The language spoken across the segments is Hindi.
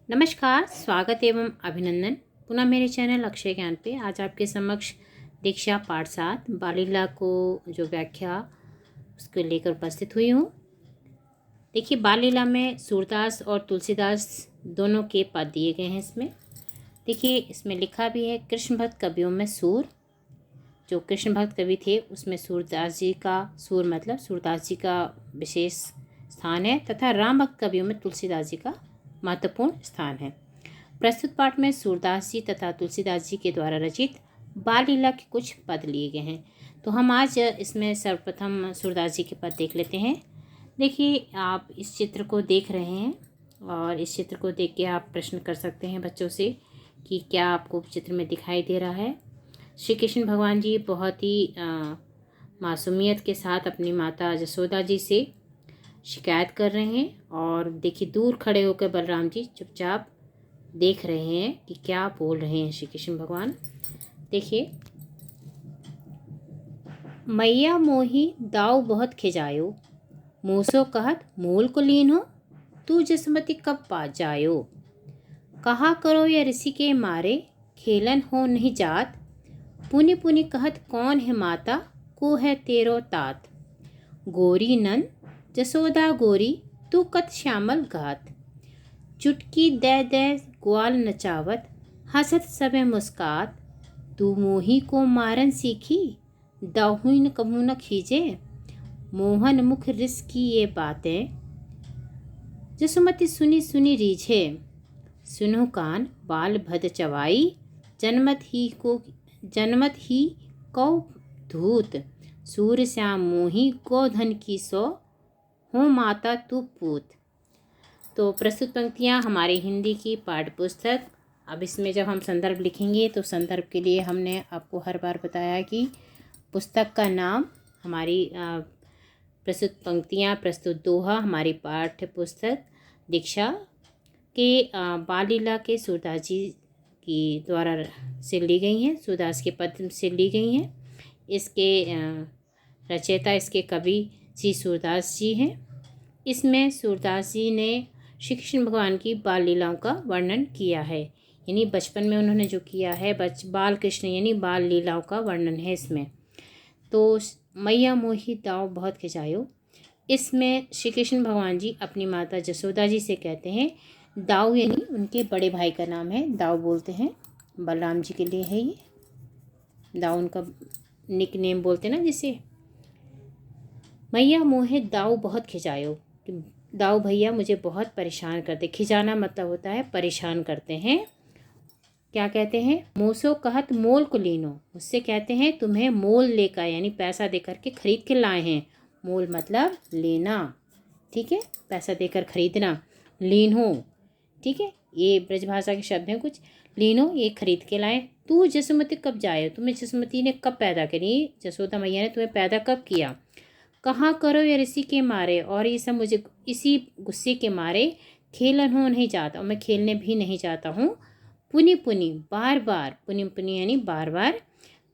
नमस्कार, स्वागत एवं अभिनंदन पुनः मेरे चैनल अक्षय ज्ञान पे। आज आपके समक्ष दीक्षा पाठ 7 बाल लीला को जो व्याख्या उसको लेकर उपस्थित हुई हूँ। देखिए, बाल लीला में सूरदास और तुलसीदास दोनों के पद दिए गए हैं। इसमें देखिए, इसमें लिखा भी है कृष्ण भक्त कवियों में सूर। जो कृष्ण भक्त कवि थे उसमें सूरदास जी का, सूर मतलब सूरदास जी का विशेष स्थान है, तथा राम भक्त कवियों में तुलसीदास जी का महत्वपूर्ण स्थान है। प्रस्तुत पाठ में सूरदास जी तथा तुलसीदास जी के द्वारा रचित बाल लीला के कुछ पद लिए गए हैं। तो हम आज इसमें सर्वप्रथम सूरदास जी के पद देख लेते हैं। देखिए, आप इस चित्र को देख रहे हैं और इस चित्र को देख के आप प्रश्न कर सकते हैं बच्चों से कि क्या आपको चित्र में दिखाई दे रहा है। श्री कृष्ण भगवान जी बहुत ही मासूमियत के साथ अपनी माता जसोदा जी से शिकायत कर रहे हैं और देखिए, दूर खड़े होकर बलराम जी चुपचाप देख रहे हैं कि क्या बोल रहे हैं श्री कृष्ण भगवान। देखिए, मैया मोही दाव बहुत खिजायो, मूसो कहत मूल को लीन हो, तू जसमति कब पा जायो। कहा करो या ऋषि के मारे, खेलन हो नहीं जात, पुनि पुनि कहत कौन है माता, को है तेरो तात। गोरी नंद जसोदा गोरी, तू कत श्यामल गात, चुटकी दे दे ग्वाल नचावत, हंसत सबे मुस्कात। तू मोही को मारन सीखी, दाहुई न कभू न खींचे, मोहन मुख रिस की ये बातें, जसुमति सुनी सुनी रीझे। सुनो कान बाल भद चवाई, जनमत ही कौ धूत, सूर्य श्याम मोही गोधन की सो, हो माता तू पूत। तो प्रस्तुत पंक्तियाँ हमारी हिंदी की पाठ्य पुस्तक। अब इसमें जब हम संदर्भ लिखेंगे तो संदर्भ के लिए हमने आपको हर बार बताया कि पुस्तक का नाम, हमारी प्रस्तुत पंक्तियाँ, प्रस्तुत दोहा हमारी पाठ्य पुस्तक दीक्षा के बाल लीला के सूरदास जी की द्वारा से ली गई हैं, सूरदास के पद से ली गई हैं। इसके रचयिता, इसके कवि श्री सूरदास जी हैं। इसमें सूरदास जी ने श्री कृष्ण भगवान की बाल लीलाओं का वर्णन किया है, यानी बचपन में उन्होंने जो किया है, बाल कृष्ण यानी बाल लीलाओं का वर्णन है इसमें। तो मैया मोही दाव बहुत खिंचायो, इसमें श्री कृष्ण भगवान जी अपनी माता जसोदा जी से कहते हैं, दाव यानी उनके बड़े भाई का नाम है, दाव बोलते हैं, बलराम जी के लिए है ये दाव, उनका निक नेम बोलते ना जिसे। मैया मोहे दाव बहुत खिंचायो, दाऊ भैया मुझे बहुत परेशान करते। खिंचाना मतलब होता है परेशान करते हैं। क्या कहते हैं, मूसो कहत मोल को लीनो, उससे कहते हैं तुम्हें मोल लेकर यानी पैसा देकर के खरीद के लाए हैं। मोल मतलब लेना, ठीक है, पैसा देकर खरीदना। लीन हो, ठीक है, ये ब्रजभाषा के शब्द हैं कुछ। लीनो ये खरीद के लाए। तू जसुमती कब जाए, तुम्हें जसुमती ने कब पैदा करी, जसोदा मैया ने तुम्हें पैदा कब किया। कहाँ करो या ऋषि के मारे, और ये सब मुझे इसी गुस्से के मारे खेलन हो नहीं जाता, और मैं खेलने भी नहीं जाता हूँ। पुनि पुनि बार बार, पुनि पुनि यानी बार बार।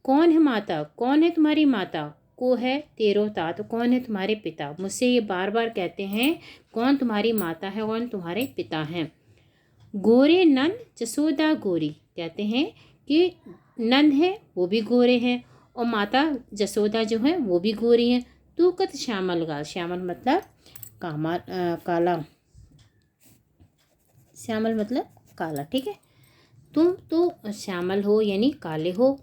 कौन है माता, कौन है तुम्हारी माता, को है तेरो तात, कौन है तुम्हारे पिता। मुझसे ये बार बार कहते हैं कौन तुम्हारी माता है, कौन तुम्हारे पिता हैं। गोरे नंद जसोदा गोरी, कहते हैं कि नंद है वो भी गोरे हैं और माता जसोदा जो है वो भी गोरी हैं। तू कत श्यामल गाल, श्यामल मतलब काला, श्यामल मतलब काला, ठीक है। तुम तो श्यामल हो यानी काले हो।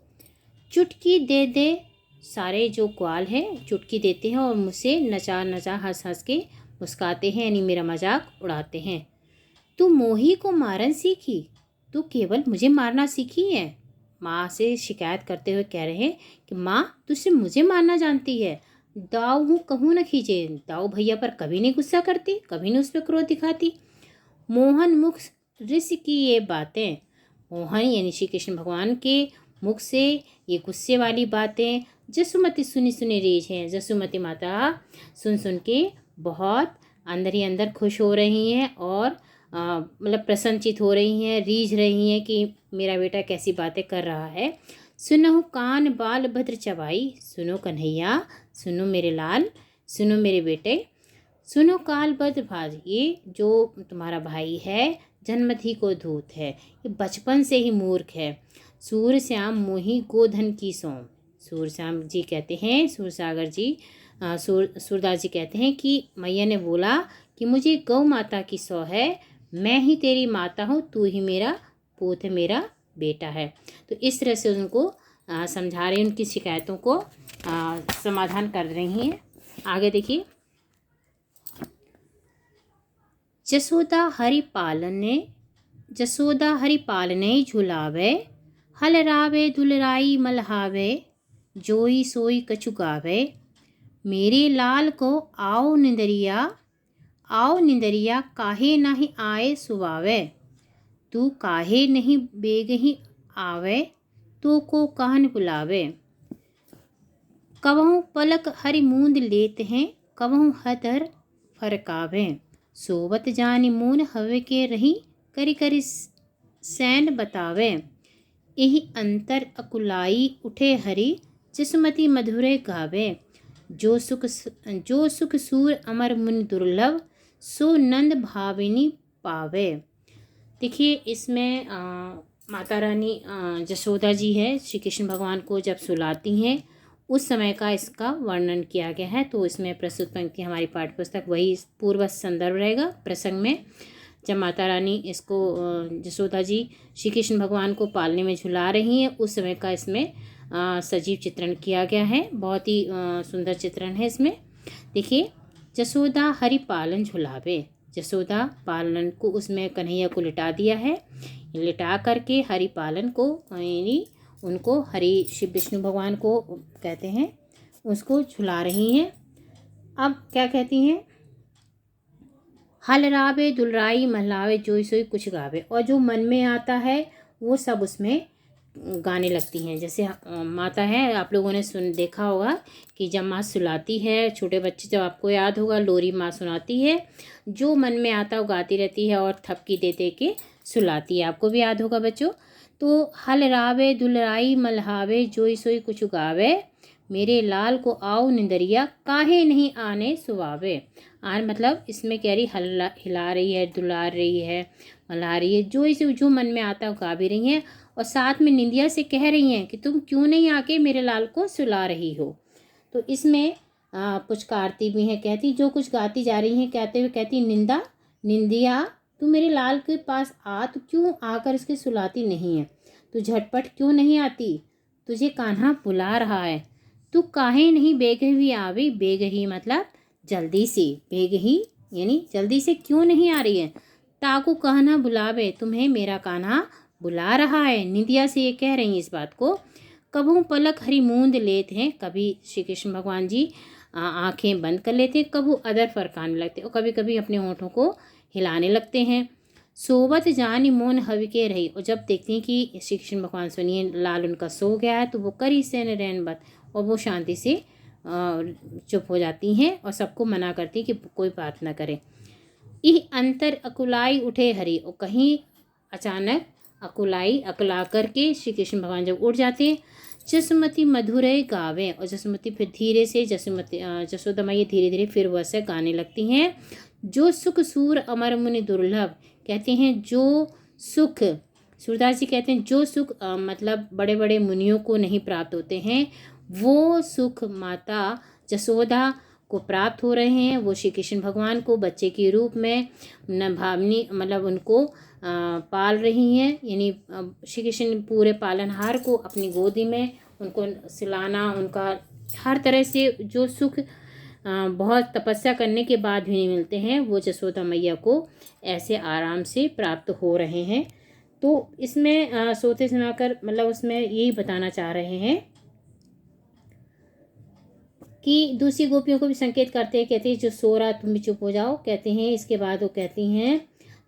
चुटकी दे दे, सारे जो ग्वाल हैं चुटकी देते हैं और मुझसे नचा नचा हंस हंस के मुस्काते हैं, यानी मेरा मजाक उड़ाते हैं। तू मोही को मारन सीखी, तू केवल मुझे मारना सीखी है। माँ से शिकायत करते हुए कह रहे हैं कि माँ तू सिर्फ मुझे मारना जानती है। दाव हूँ कहूँ न खींचे, दाऊ भैया पर कभी नहीं गुस्सा करती, कभी नहीं उस पर क्रोध दिखाती। मोहन मुख रिस की ये बातें, मोहन यानी श्री कृष्ण भगवान के मुख से ये गुस्से वाली बातें, जसुमती सुनी सुनी रीझ हैं, जसुमती माता सुन सुन के बहुत अंदर ही अंदर खुश हो रही हैं और मतलब प्रसन्नचित हो रही हैं, रीझ रही हैं कि मेरा बेटा कैसी बातें कर रहा है। सुनो कान बाल भद्र चवाई, सुनो कन्हैया, सुनो मेरे लाल, सुनो मेरे बेटे। सुनो काल भद्र भाज, ये जो तुम्हारा भाई है जन्मथी को धूत है, ये बचपन से ही मूर्ख है। सूर श्याम मोही गोधन की सौं। सूर श्याम जी कहते हैं, सूरसागर जी सूरदास जी कहते हैं कि मैया ने बोला कि मुझे गौ माता की सौ है, मैं ही तेरी माता हूँ, तू ही मेरा पूत है, मेरा बेटा है। तो इस तरह से उनको समझा रही, उनकी शिकायतों को समाधान कर रही हैं। आगे देखिए, जसोदा हरि पालने झुलावे, हल रावे दुलराई मलहावे, जोई सोई कछु गावे, मेरे लाल को आओ निंदरिया काहे नहीं आए सुवावे, तू काहे नहीं बेगही आवे, तो को कहन बुलावे, कबहू पलक हरि मूंद लेते हैं, कबहू हदर फरकावे, सोवत जानी मून हवे के रही, करी करी सैन बतावे, यही अंतर अकुलाई उठे हरि, जिसमति मधुरे गावे, जो सुख सूर अमर मुनि दुर्लभ, सो नंद भाविनी पावे। देखिए इसमें माता रानी जसोदा जी है, श्री कृष्ण भगवान को जब सुलाती हैं उस समय का इसका वर्णन किया गया है। तो इसमें प्रस्तुत पंक्ति हमारी पाठ्य पुस्तक वही पूर्व संदर्भ रहेगा प्रसंग में, जब माता रानी इसको जसोदा जी श्री कृष्ण भगवान को पालने में झुला रही हैं उस समय का इसमें सजीव चित्रण किया गया है। बहुत ही सुंदर चित्रण है इसमें। देखिए, जसोदा हरि पालन झुलावे, जसोदा पालन को उसमें कन्हैया को लिटा दिया है, लिटा करके हरि पालन को यानी उनको हरि शिव विष्णु भगवान को कहते हैं, उसको झुला रही हैं। अब क्या कहती हैं, हल रावे दुलराई महलावे, जोई सोई कुछ गावे, और जो मन में आता है वो सब उसमें गाने लगती हैं। जैसे माता है, आप लोगों ने देखा होगा कि जब माँ सुलाती है छोटे बच्चे, जब आपको याद होगा लोरी माँ सुनाती है, जो मन में आता है वो गाती रहती है और थपकी दे दे के सुलाती है, आपको भी याद होगा बच्चों। तो हल रावे दुलराई मलहावे, जोई सोई कुछ गावे, मेरे लाल को आओ निंदरिया काहे नहीं आने सुवावे। आन मतलब इसमें कह रही हिला रही है, दुलार रही है, मल्हा रही है, जो इसे जो मन में आता है गा भी रही हैं, और साथ में निंदिया से कह रही हैं कि तुम क्यों नहीं आके मेरे लाल को सुला रही हो। तो इसमें पुचकारती भी हैं, कहती जो कुछ गाती जा रही हैं, कहते हुए कहती निंदिया तू मेरे लाल के पास आ, तो क्यों आकर इसके सुलाती नहीं है, तू झटपट क्यों नहीं आती, तुझे कान्हा बुला रहा है, तू काहे नहीं बेगही आवी, बेगही मतलब जल्दी से, बेगही यानी जल्दी से क्यों नहीं आ रही है, ताकू कहना बुलावे, तुम्हें मेरा कान्हा बुला रहा है। निंदिया से ये कह रही हैं इस बात को। कबहू पलक हरि मूंद लेते हैं, कभी श्री कृष्ण भगवान जी आंखें बंद कर लेते हैं, कबू अदर फरकाने लगते और कभी कभी अपने होठों को हिलाने लगते हैं। सोवत जानी मोन हवि के रही, और जब देखती हैं कि श्री कृष्ण भगवान सुनिए लाल उनका सो गया है, तो वो करी से रैन बत, और वो शांति से चुप हो जाती हैं और सबको मना करती कि कोई बात ना करे। यह अंतर अकुलाई उठे हरि, और कहीं अचानक अकुला करके श्री कृष्ण भगवान जब उठ जाते हैं, जसुमती मधुरे गावे, और जसुमती फिर धीरे से जसोदा मैया धीरे धीरे फिर वैसे गाने लगती हैं। जो सुख सूर अमर मुनि दुर्लभ, कहते हैं जो सुख, सूरदास जी कहते हैं जो सुख मतलब बड़े बड़े मुनियों को नहीं प्राप्त होते हैं, वो सुख माता जसोदा को प्राप्त हो रहे हैं। वो श्री कृष्ण भगवान को बच्चे के रूप में भावनी मतलब उनको पाल रही हैं, यानी श्री कृष्ण पूरे पालनहार को अपनी गोदी में उनको सिलाना, उनका हर तरह से जो सुख बहुत तपस्या करने के बाद भी नहीं मिलते हैं, वो जसोदा मैया को ऐसे आराम से प्राप्त हो रहे हैं। तो इसमें सोते सुनाकर मतलब उसमें यही बताना चाह रहे हैं कि दूसरी गोपियों को भी संकेत करते हैं, कहते हैं जो सो रहा तुम भी चुप हो जाओ। कहते हैं इसके बाद वो कहती हैं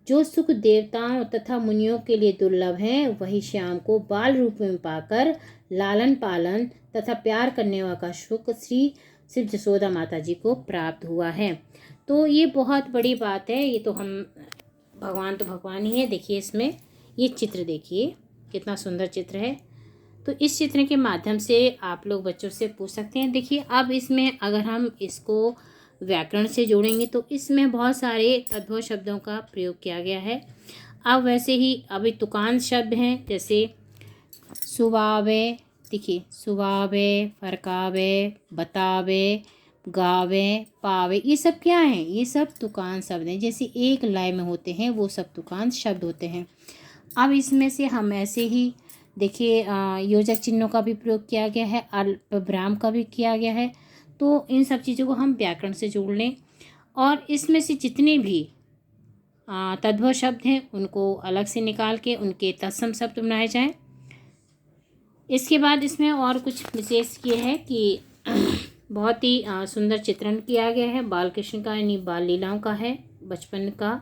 जो सुख देवताओं तथा मुनियों के लिए दुर्लभ है, वही श्याम को बाल रूप में पाकर लालन पालन तथा प्यार करने वाला सुख श्री सिर्फ जसोदा माता जी को प्राप्त हुआ है। तो ये बहुत बड़ी बात है। ये तो हम भगवान तो भगवान ही है। देखिए इसमें ये चित्र देखिए कितना सुंदर चित्र है। तो इस चित्र के माध्यम से आप लोग बच्चों से पूछ सकते हैं। देखिए अब इसमें अगर हम इसको व्याकरण से जोड़ेंगे तो इसमें बहुत सारे तद्भव शब्दों का प्रयोग किया गया है। अब वैसे ही अभी तुकांत शब्द हैं, जैसे सुबावे, देखिए सुबावे, फरकावे, बतावे, गावे, पावे, ये सब क्या हैं? ये सब तुकांत शब्द हैं। जैसे एक लय में होते हैं वो सब तुकांत शब्द होते हैं। अब इसमें से हम ऐसे ही देखिए योजक चिन्हों का भी प्रयोग किया गया है, अल्पविराम का भी किया गया है। तो इन सब चीज़ों को हम व्याकरण से जोड़ लें और इसमें से जितने भी तद्भव शब्द हैं उनको अलग से निकाल के उनके तत्सम शब्द बनाए जाएं। इसके बाद इसमें और कुछ विशेष ये है कि बहुत ही सुंदर चित्रण किया गया है बाल कृष्ण का, यानी बाल लीलाओं का है, बचपन का।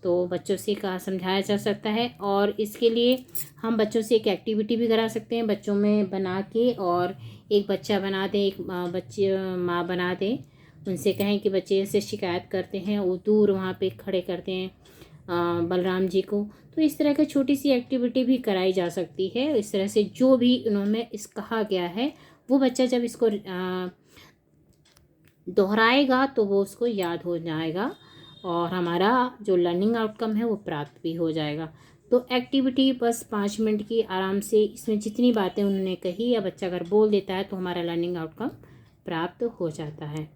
तो बच्चों से का समझाया जा सकता है और इसके लिए हम बच्चों से एक एक्टिविटी भी करा सकते हैं, बच्चों में बना के, और एक बच्चा बना दें, एक बच्चे माँ बना दें, उनसे कहें कि बच्चे से शिकायत करते हैं, वो दूर वहाँ पे खड़े करते हैं बलराम जी को। तो इस तरह की छोटी सी एक्टिविटी भी कराई जा सकती है। इस तरह से जो भी उन्होंने इस कहा गया है वो बच्चा जब इसको दोहराएगा तो वो उसको याद हो जाएगा और हमारा जो लर्निंग आउटकम है वो प्राप्त भी हो जाएगा। तो एक्टिविटी बस 5 मिनट की आराम से, इसमें जितनी बातें उन्होंने कही या बच्चा अगर बोल देता है तो हमारा लर्निंग आउटकम प्राप्त हो जाता है।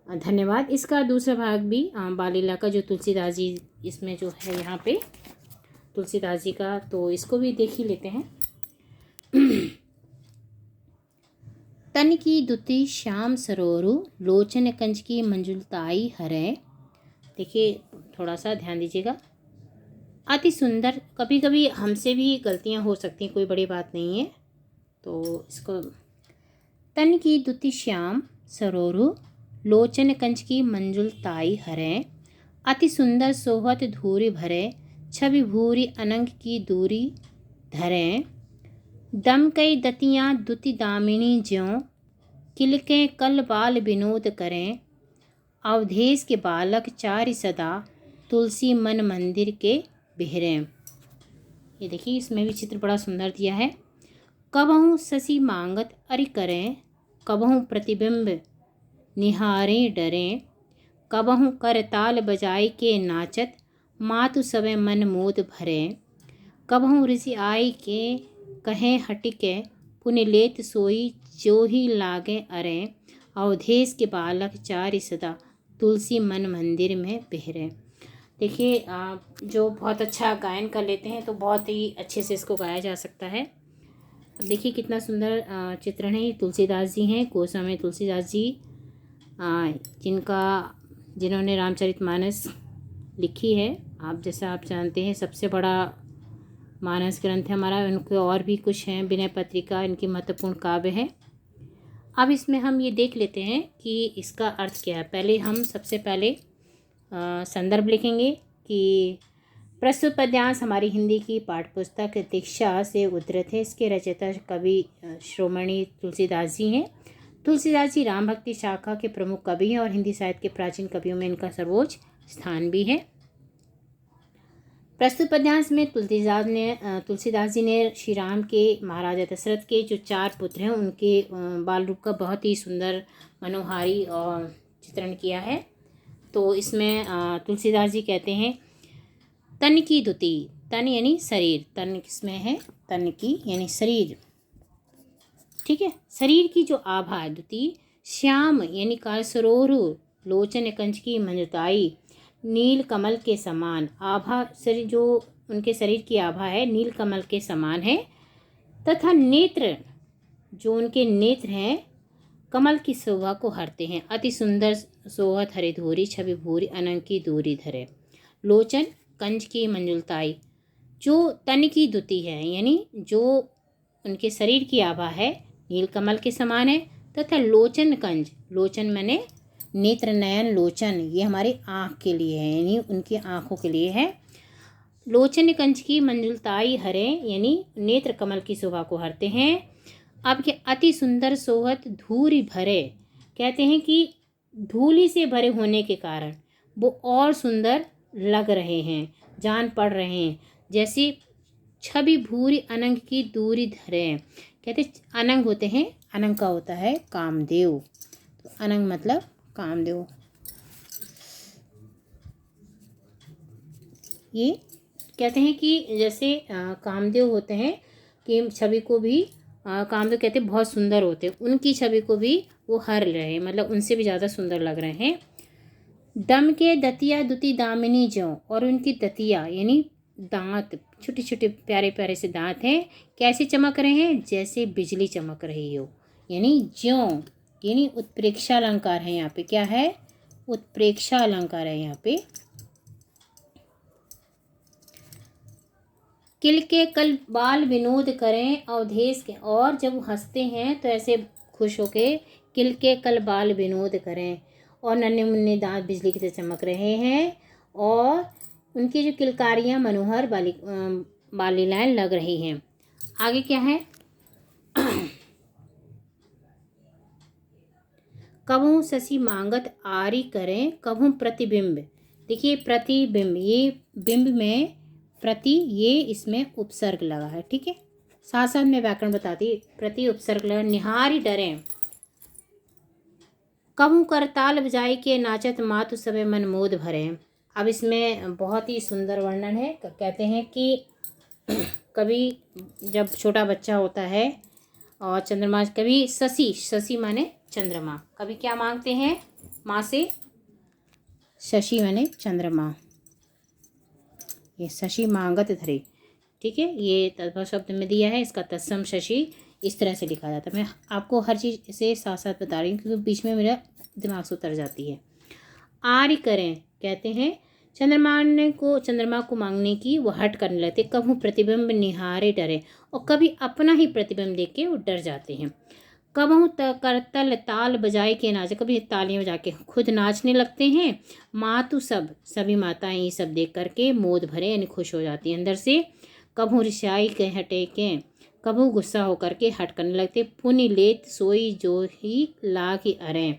धन्यवाद। इसका दूसरा भाग भी बाल लीला का जो तुलसीदास जी इसमें जो है यहाँ पे तुलसीदास जी का, तो इसको भी देख ही लेते हैं। तन की दुति श्याम सरोरु, लोचन कंज की मंजुलताई हरे। देखिए थोड़ा सा ध्यान दीजिएगा, अति सुंदर। कभी कभी हमसे भी गलतियाँ हो सकती हैं, कोई बड़ी बात नहीं है। तो इसको तन की दुति श्याम सरोरु, लोचन कंज की मंजुलताई हरे। अति सुंदर सोहत धूरी भरे, छवि भूरी अनंग की दूरी धरें। दम कई दतियाँ दुति दामिनी ज्यों, किलके कल बाल विनोद करें। अवधेश के बालक चारि सदा, तुलसी मन मंदिर के बिहरें। ये देखिए इसमें भी चित्र बड़ा सुंदर दिया है। कबहु शशि मांगत अरि करें, कबहु प्रतिबिंब निहारें डरें। कबहु कर ताल बजाई के नाचत, मातु सबे मन मोद भरें। कबहु ऋषि आई के कहें हटिके, पुनि लेत सोई जो ही लागे अरें। अवधेश के बालक चारि सदा, तुलसी मन मंदिर में बिहरे। देखिए जो बहुत अच्छा गायन कर लेते हैं तो बहुत ही अच्छे से इसको गाया जा सकता है। देखिए कितना सुंदर चित्रण है। तुलसीदास जी हैं, गोस्वामी तुलसीदास जी, जिन्होंने रामचरितमानस लिखी है। आप जैसा आप जानते हैं सबसे बड़ा मानस ग्रंथ है हमारा। उनके और भी कुछ हैं, विनय पत्रिका इनकी महत्वपूर्ण काव्य है। अब इसमें हम ये देख लेते हैं कि इसका अर्थ क्या है। पहले हम सबसे पहले संदर्भ लिखेंगे कि प्रस्तुत पद्यांश हमारी हिंदी की पाठ्यपुस्तक दीक्षा से उद्धृत है। इसके रचयिता कवि श्रोमणी तुलसीदास जी हैं। तुलसीदास जी राम भक्ति शाखा के प्रमुख कवि हैं और हिंदी साहित्य के प्राचीन कवियों में इनका सर्वोच्च स्थान भी है। प्रस्तुत पद्यांश में तुलसीदास जी ने श्री राम के महाराजा दशरथ के जो 4 पुत्र हैं उनके बाल रूप का बहुत ही सुंदर मनोहारी चित्रण किया है। तो इसमें तुलसीदास जी कहते हैं, तन की दुति, तन यानी शरीर, तन किसमें है, तन की यानी शरीर, ठीक है, शरीर की जो आभा है, दुति श्याम यानी काल सरोरु, लोचन कंज की मंजुताई, नील कमल के समान। आभा शरीर, जो उनके शरीर की आभा है नील कमल के समान है। तथा नेत्र, जो उनके नेत्र हैं कमल की शोभा को हरते हैं। अति सुंदर सोहत हरे धोरी, छवि भूरी अनंग की दूरी धरे। लोचन कंज की मंजुलताई, जो तन की दुति है यानी जो उनके शरीर की आभा है नील कमल के समान है। तथा लोचन कंज, लोचन माने नेत्र, नयन, लोचन ये हमारे आँख के लिए है यानी उनकी आँखों के लिए है। लोचन कंज की मंजुलताई हरे यानी नेत्र कमल की शोभा को हरते हैं। अब के अति सुंदर सोहत धूरी भरे, कहते हैं कि धूली से भरे होने के कारण वो और सुंदर लग रहे हैं, जान पड़ रहे हैं। जैसे छवि भूरी अनंग की दूरी धरे, कहते अनंग होते हैं, अनंग का होता है कामदेव, तो अनंग मतलब कामदेव। ये कहते हैं कि जैसे कामदेव होते हैं कि छवि को भी कामदेव कहते हैं बहुत सुंदर होते हैं, उनकी छवि को भी वो हर रहे हैं, मतलब उनसे भी ज़्यादा सुंदर लग रहे हैं। दम के दतिया दुती दामिनी ज्यों, और उनकी दतिया यानी दांत, छोटे छोटे प्यारे प्यारे से दांत हैं, कैसे चमक रहे हैं, जैसे बिजली चमक रही हो, यानी ज्यों, यानी उत्प्रेक्षा अलंकार है यहाँ पे। क्या है? उत्प्रेक्षा अलंकार है यहाँ पे। किल के कल बाल विनोद करें अवधेश के, और जब हंसते हैं तो ऐसे खुश होके किल के कल बाल विनोद करें, और नन्हे मुन्ने दांत बिजली की तरह चमक रहे हैं, और उनकी जो किलकारियाँ मनोहर बालीलाएँ लग रही हैं। आगे क्या है? कबहू शशि मांगत आरी करें कबहू प्रतिबिंब। देखिए प्रतिबिंब, ये बिंब में प्रति, ये इसमें उपसर्ग लगा है, ठीक है। साथ साथ में व्याकरण बताती, प्रति उपसर्ग लगा। निहारी डरें, कबहू करताल बजाई के नाचत मातु सबे मन मोद भरे। अब इसमें बहुत ही सुंदर वर्णन है। कहते हैं कि कभी जब छोटा बच्चा होता है और चंद्रमा, कभी शशि, शशि माने चंद्रमा, कभी क्या मांगते हैं माँ से? शशि माने चंद्रमा, ये शशि मांगत धरे, ठीक है। ये तद्भव शब्द में दिया है, इसका तत्सम शशि इस तरह से लिखा जाता है। मैं आपको हर चीज़ से साथ साथ बता रही हूँ क्योंकि बीच में मेरा दिमाग से उतर जाती है। आर्य करें, कहते हैं चंद्रमा को मांगने की वो हट करने लगते, कभी प्रतिबिंब निहारे डरे, और कभी अपना ही प्रतिबिंब देख के वो डर जाते हैं। कबहू करतल ताल बजाए के नाचे, कभी तालियां बजा के खुद नाचने लगते हैं। मातु सभी माताएं ये सब देख करके मोद भरे यानी खुश हो जाती हैं अंदर से। कबहू रिसाई के हटे के, कबहू गुस्सा होकर के हट करने लगते। पुनि लेत सोई जो ही लाग अरें,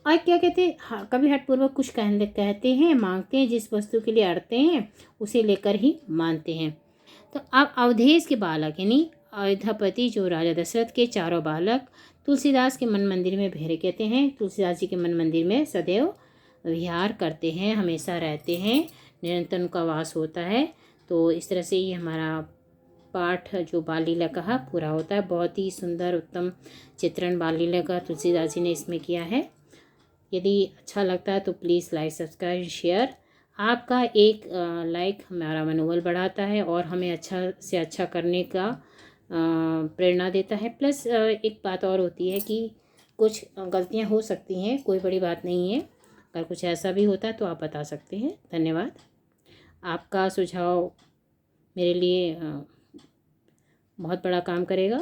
और क्या कहते हैं, कभी हठपूर्वक कुछ कहते हैं, मांगते हैं, जिस वस्तु के लिए अड़ते हैं उसे लेकर ही मानते हैं। तो अब अवधेश के बालक यानी अयोध्यापति जो राजा दशरथ के चारों बालक तुलसीदास के मन मंदिर में भेरे, कहते हैं तुलसीदास जी के मन मंदिर में सदैव विहार करते हैं, हमेशा रहते हैं, निरंतर उनका वास होता है। तो इस तरह से ये हमारा पाठ जो बाल लीला का पूरा होता है। बहुत ही सुंदर उत्तम चित्रण बाल लीला का तुलसीदास जी ने इसमें किया है। यदि अच्छा लगता है तो प्लीज़ लाइक सब्सक्राइब शेयर। आपका एक लाइक हमारा मनोबल बढ़ाता है और हमें अच्छा से अच्छा करने का प्रेरणा देता है। प्लस एक बात और होती है कि कुछ गलतियां हो सकती हैं, कोई बड़ी बात नहीं है। अगर कुछ ऐसा भी होता है तो आप बता सकते हैं। धन्यवाद। आपका सुझाव मेरे लिए बहुत बड़ा काम करेगा।